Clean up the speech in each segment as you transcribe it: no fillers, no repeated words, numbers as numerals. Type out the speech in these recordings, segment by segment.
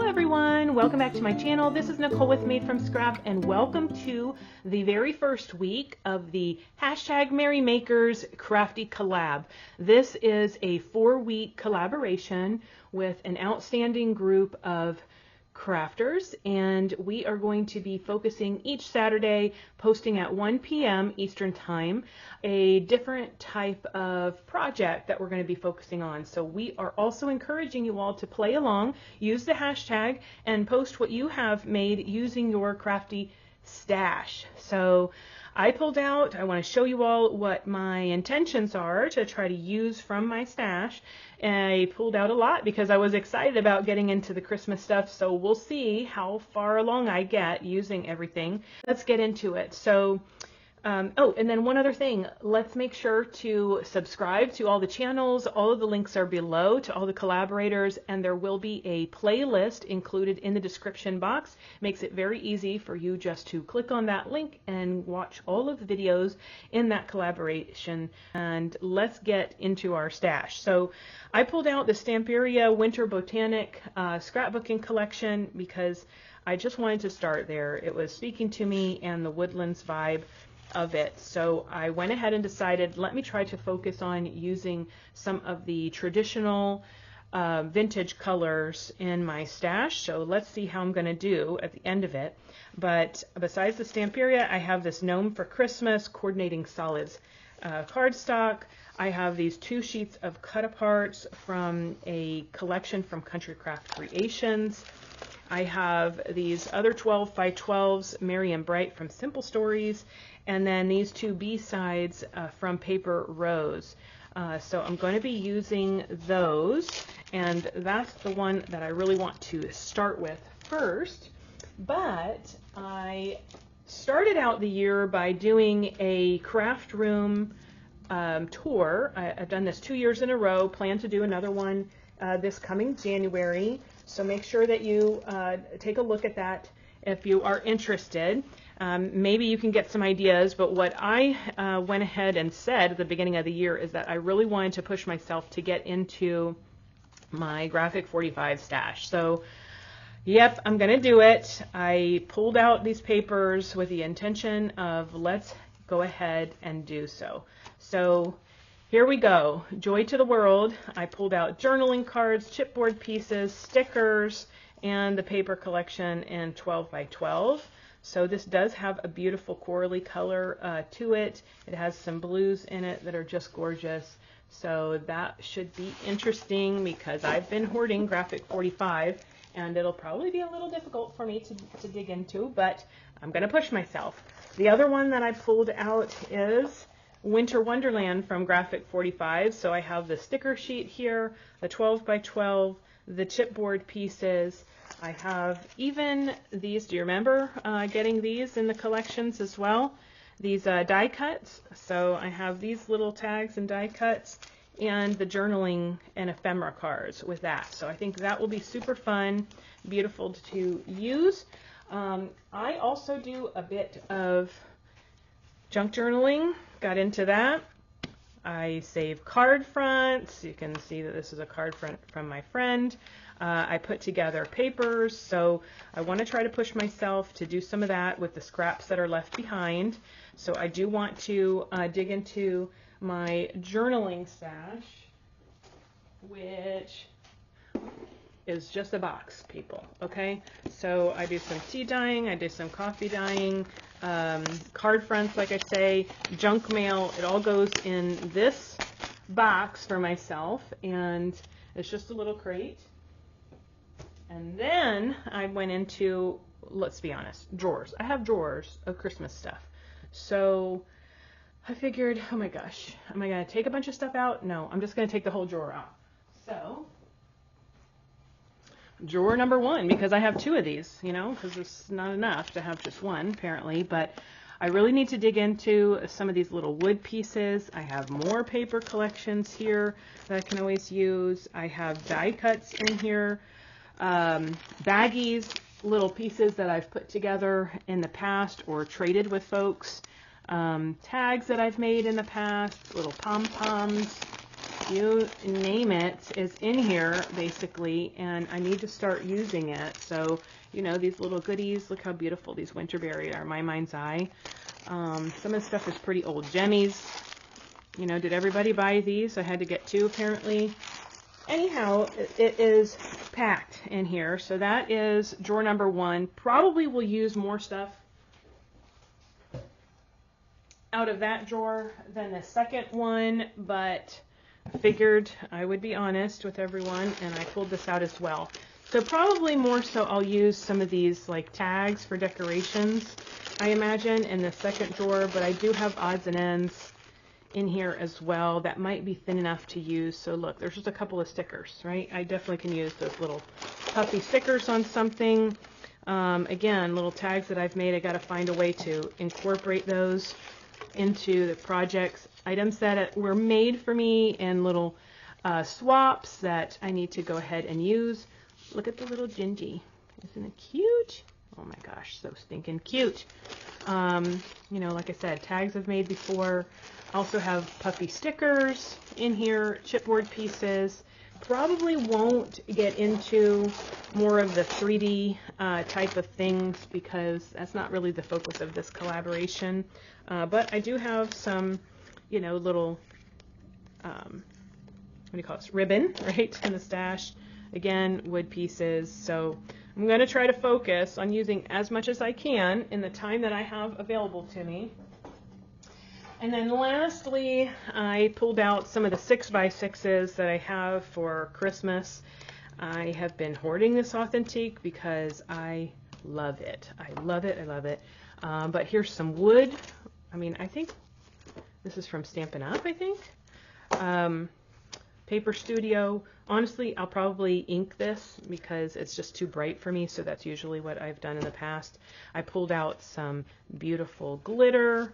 everyone, welcome back to my channel. This is Nicole with Made from Scrap, and welcome to the very first week of the hashtag Merry Makers Crafty Collab. This is a 4-week collaboration with an outstanding group of crafters, and we are going to be focusing each Saturday, posting at 1 p.m. Eastern Time, a different type of project that we're going to be focusing on. So we are also encouraging you all to play along, use the hashtag, and post what you have made using your crafty stash. So I pulled out, I want to show you all what my intentions are to try to use from my stash. And I pulled out a lot because I was excited about getting into the Christmas stuff. So we'll see how far along I get using everything. Let's get into it. So, oh, and then one other thing, let's make sure to subscribe to all the channels. All of the links are below to all the collaborators, and there will be a playlist included in the description box. Makes it very easy for you just to click on that link and watch all of the videos in that collaboration. And let's get into our stash. So I pulled out the Stamperia Winter Botanic scrapbooking collection because I just wanted to start there. It was speaking to me and the woodlands vibe of it. So I went ahead and decided, let me try to focus on using some of the traditional vintage colors in my stash. So let's see how I'm going to do at the end of it. But besides the Stamperia, I have this Gnome for Christmas Coordinating Solids cardstock. I have these 2 sheets of cut-aparts from a collection from Country Craft Creations. I have these other 12 by 12s, Merry and Bright from Simple Stories, and then these 2 B-sides from Paper Rose. So I'm going to be using those, and that's the one that I really want to start with first. But I started out the year by doing a craft room tour. I've done this 2 years in a row, plan to do another one this coming January. So make sure that you take a look at that if you are interested. Maybe you can get some ideas, but what I went ahead and said at the beginning of the year is that I really wanted to push myself to get into my graphic 45 stash. So yep, I'm going to do it. I pulled out these papers with the intention of let's go ahead and do so. So here we go. Joy to the world. I pulled out journaling cards, chipboard pieces, stickers, and the paper collection in 12 by 12. So this does have a beautiful corally color to it. It has some blues in it that are just gorgeous. So that should be interesting because I've been hoarding graphic 45, and it'll probably be a little difficult for me to dig into, but I'm going to push myself. The other one that I pulled out is Winter Wonderland from Graphic 45. So I have the sticker sheet here, the 12 by 12, the chipboard pieces. I have even these, do you remember getting these in the collections as well? These die cuts. So I have these little tags and die cuts, and the journaling and ephemera cards with that. So I think that will be super fun, beautiful to use. I also do a bit of junk journaling, got into that. I save card fronts. You can see that this is a card front from my friend. I put together papers, so I want to try to push myself to do some of that with the scraps that are left behind. So I do want to dig into my journaling stash, which is just a box, people, okay? So I do some tea dyeing, I do some coffee dyeing, card fronts, like I say, junk mail. It all goes in this box for myself, and it's just a little crate. And then I went into, let's be honest, drawers. I have drawers of Christmas stuff. So I figured, oh my gosh, am I going to take a bunch of stuff out? No, I'm just going to take the whole drawer out. So drawer number 1, because I have 2 of these, you know, because it's not enough to have just one apparently, but I really need to dig into some of these little wood pieces. I have more paper collections here that I can always use. I have die cuts in here, baggies, little pieces that I've put together in the past or traded with folks, tags that I've made in the past, little pom-poms, you name it is in here basically, and I need to start using it. So, you know, these little goodies, look how beautiful these winterberry are, my mind's eye. Some of the stuff is pretty old. Jemmies, you know, did everybody buy these? I had to get 2 apparently. Anyhow, it is packed in here. So that is drawer number 1. Probably will use more stuff out of that drawer than the second one, but figured I would be honest with everyone, and I pulled this out as well. So probably more so I'll use some of these like tags for decorations, I imagine, in the second drawer, but I do have odds and ends in here as well that might be thin enough to use. So look, there's just a couple of stickers, right? I definitely can use those little puffy stickers on something. Again, little tags that I've made, I got to find a way to incorporate those into the projects, items that were made for me, and little swaps that I need to go ahead and use. Look at the little Gingy. Isn't it cute? Oh my gosh, so stinking cute. You know, like I said, tags I've made before. Also have puffy stickers in here, chipboard pieces. Probably won't get into more of the 3D type of things because that's not really the focus of this collaboration. But I do have some, you know, little, what do you call this, ribbon, right, in the stash. Again, wood pieces. So I'm going to try to focus on using as much as I can in the time that I have available to me. And then lastly, I pulled out some of the 6x6s that I have for Christmas. I have been hoarding this Authentique because I love it. I love it. I love it. But here's some wood. I mean, I think this is from Stampin' Up, I think. Paper Studio. Honestly, I'll probably ink this because it's just too bright for me, so that's usually what I've done in the past. I pulled out some beautiful glitter.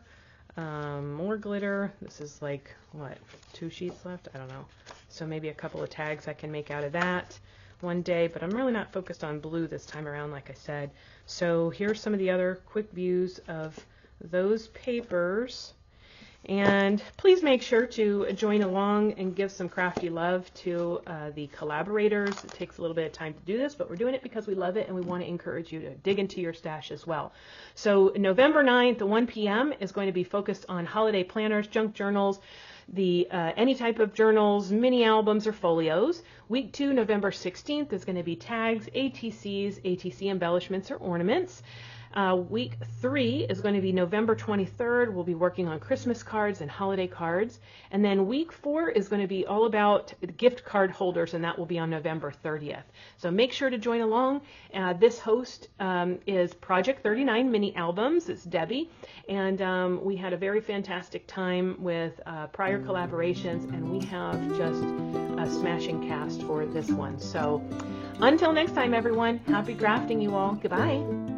More glitter. This is like, what, 2 sheets left? I don't know. So maybe a couple of tags I can make out of that one day, but I'm really not focused on blue this time around, like I said. So here's some of the other quick views of those papers. And please make sure to join along and give some crafty love to the collaborators. It takes a little bit of time to do this, but we're doing it because we love it and we want to encourage you to dig into your stash as well. So November 9th at 1 p.m. is going to be focused on holiday planners, junk journals, the any type of journals, mini albums, or folios. Week 2, November 16th, is going to be tags, ATCs, ATC embellishments, or ornaments. Week 3 is going to be November 23rd. We'll be working on Christmas cards and holiday cards. And then week 4 is going to be all about gift card holders, and that will be on November 30th. So make sure to join along. This host is Project 39 Mini Albums. It's Debbie. And we had a very fantastic time with prior collaborations, and we have just a smashing cast for this one. So until next time, everyone, happy crafting, you all. Goodbye.